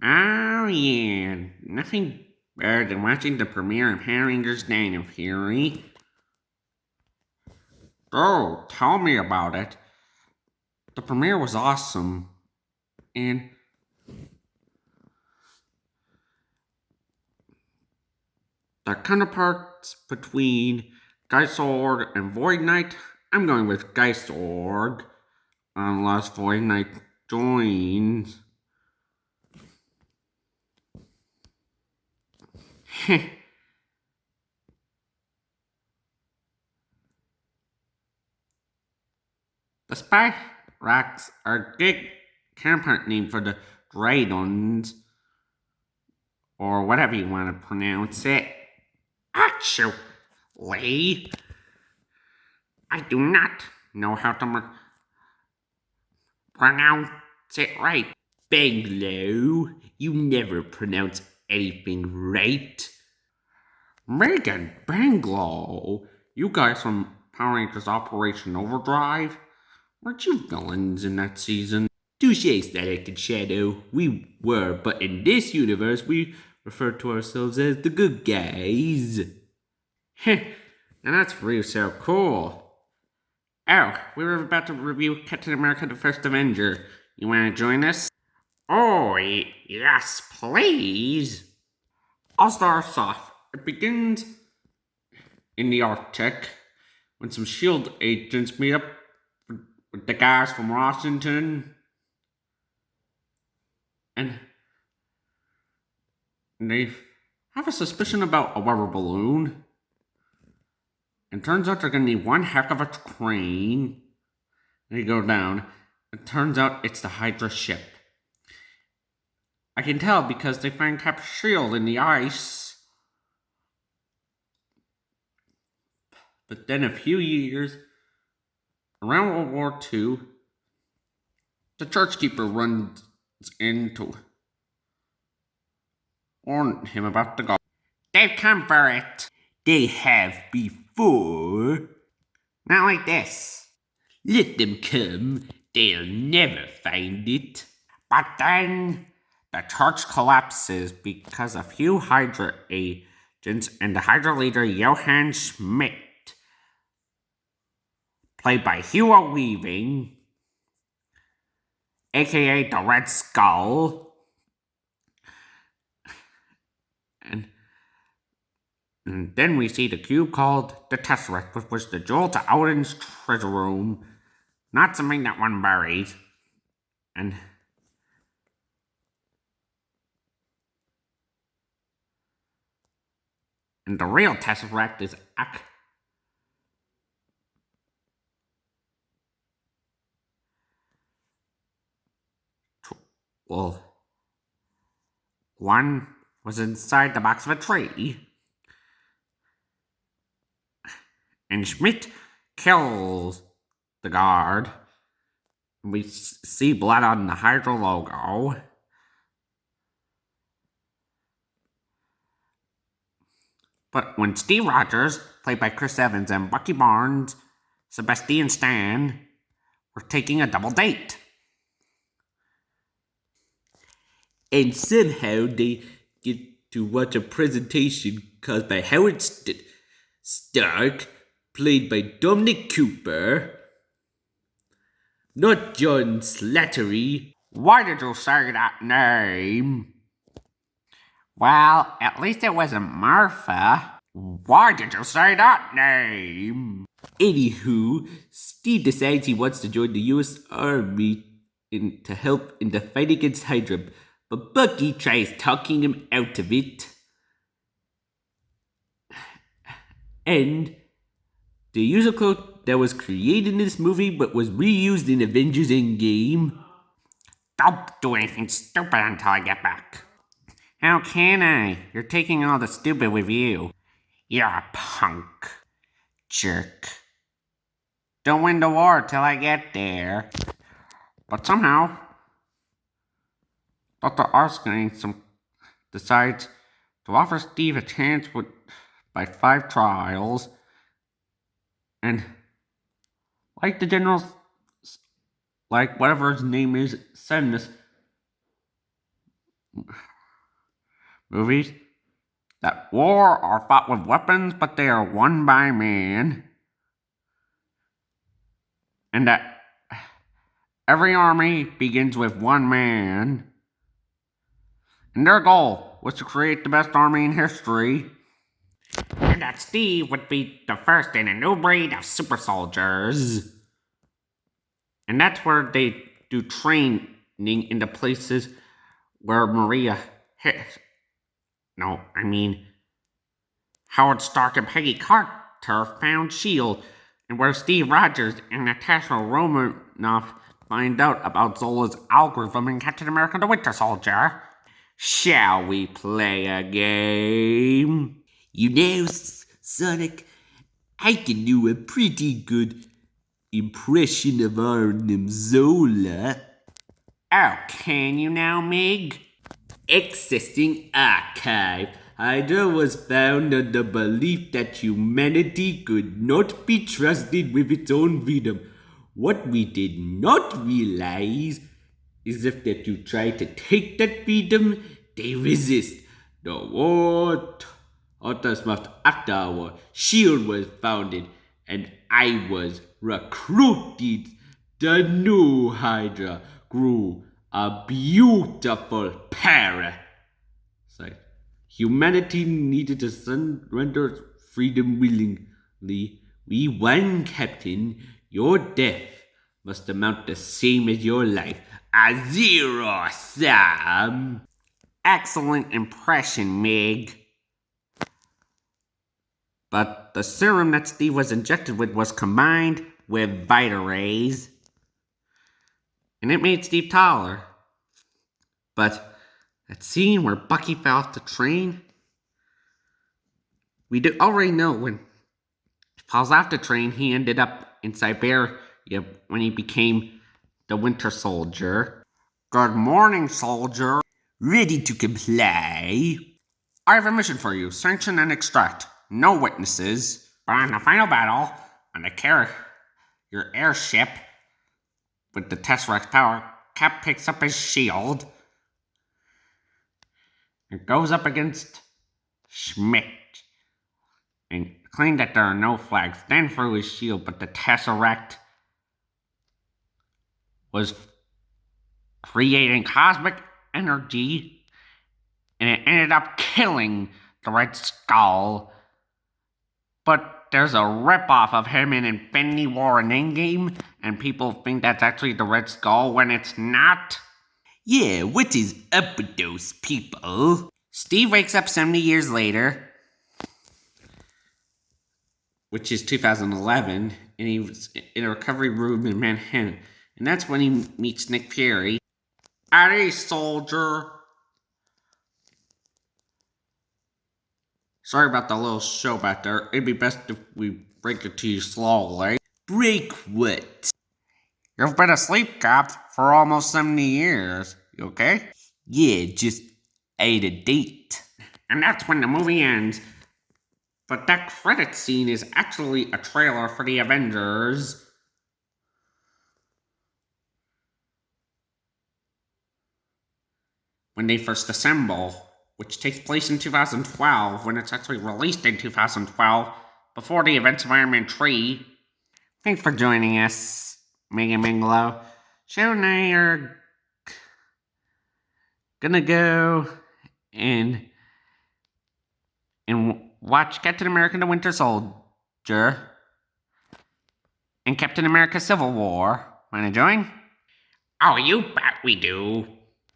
Oh, yeah. Nothing better than watching the premiere of Avenger's Reign of Fury. Oh, tell me about it. The premiere was awesome. And the counterparts between Geisorg and Void Knight, I'm going with Geisorg. Unless Void Knight joins. The Spy Racks are a good counterpart name for the Dragons, or whatever you want to pronounce it. Actually, I do not know how to pronounce it right. Banglo, you never pronounce anything right. Megan Banglo, you guys from Power Rangers Operation Overdrive? Weren't you villains in that season? Touche, Static and Shadow. We were, but in this universe, we refer to ourselves as the good guys. Heh, and that's really so cool. Oh, we were about to review Captain America the First Avenger. You want to join us? Oh, yes, please. I'll start us off. It begins in the Arctic when some SHIELD agents meet up with the guys from Washington. And they have a suspicion about a weather balloon. And turns out they're gonna need one heck of a crane. They go down. It turns out it's the Hydra ship. I can tell because they find Cap Shield in the ice. But then a few years, around World War II, the churchkeeper runs in to warn him about the gold. They've come for it. They have before. Not like this. Let them come. They'll never find it. But then the church collapses because a few Hydra agents and the Hydra leader Johann Schmidt, played by Hugo Weaving, aka the Red Skull, and then we see the cube called the Tesseract, which was the jewel to Odin's treasure room, not something that one buried. And the real Tesseract is well, one was inside the box of a tree, and Schmidt kills the guard. We see blood on the Hydra logo. But when Steve Rogers, played by Chris Evans, and Bucky Barnes, Sebastian Stan, were taking a double date. And somehow they get to watch a presentation caused by Howard Stark, played by Dominic Cooper, not John Slattery. Why did you say that name? Well, at least it wasn't Martha. Why did you say that name? Anywho, Steve decides he wants to join the US Army to help in the fight against Hydra, but Bucky tries talking him out of it. And the user code that was created in this movie but was reused in Avengers Endgame. Don't do anything stupid until I get back. How can I? You're taking all the stupid with you. You're a punk. Jerk. Don't win the war till I get there. But somehow, Dr. Erskine decides to offer Steve a chance by 5 trials. And like the general, like whatever his name is, said in this movies that war are fought with weapons, but they are won by man, and that every army begins with one man, and their goal was to create the best army in history, and that Steve would be the first in a new breed of super soldiers. And that's where they do training in the places where Maria hit. No, I mean, Howard Stark and Peggy Carter found S.H.I.E.L.D., and where Steve Rogers and Natasha Romanoff find out about Zola's algorithm in Captain America the Winter Soldier. Shall we play a game? You know, Sonic, I can do a pretty good impression of Arnim Zola. Oh, can you now, Mig? Accessing archive. Hydra was found on the belief that humanity could not be trusted with its own freedom. What we did not realize is if that you try to take that freedom, they resist. The war others must after our S.H.I.E.L.D. was founded, and I was recruited. The new Hydra grew a beautiful parasite. Humanity needed to surrender freedom willingly. We won, Captain. Your death must amount the same as your life. A zero sum. Excellent impression, Mig. But the serum that Steve was injected with was combined with Vitarays, and it made Steve taller. But that scene where Bucky fell off the train, we do already know when he falls off the train, he ended up in Siberia when he became the Winter Soldier. Good morning, soldier. Ready to comply? I have a mission for you. Sanction and extract. No witnesses. But in the final battle, on your airship with the Tesseract's power, Cap picks up his shield and goes up against Schmidt and claimed that there are no flags. Then threw his shield, but the Tesseract was creating cosmic energy, and it ended up killing the Red Skull. But there's a ripoff of him in Infinity War and Endgame, and people think that's actually the Red Skull when it's not. Yeah, what is up with those people? Steve wakes up 70 years later, which is 2011, and he was in a recovery room in Manhattan. And that's when he meets Nick Fury. Hey, soldier. Sorry about the little show back there. It'd be best if we break it to you slowly. Break what? You've been asleep, Cap, for almost 70 years. You okay? Yeah, just ate a date. And that's when the movie ends. But that credit scene is actually a trailer for the Avengers. When they first assemble, which takes place in 2012, when it's actually released in 2012, before the events of Iron Man 3. Thanks for joining us, Mega Minglo. Joe and I are gonna go and watch Captain America the Winter Soldier and Captain America Civil War. Wanna join? Oh, you bet we do.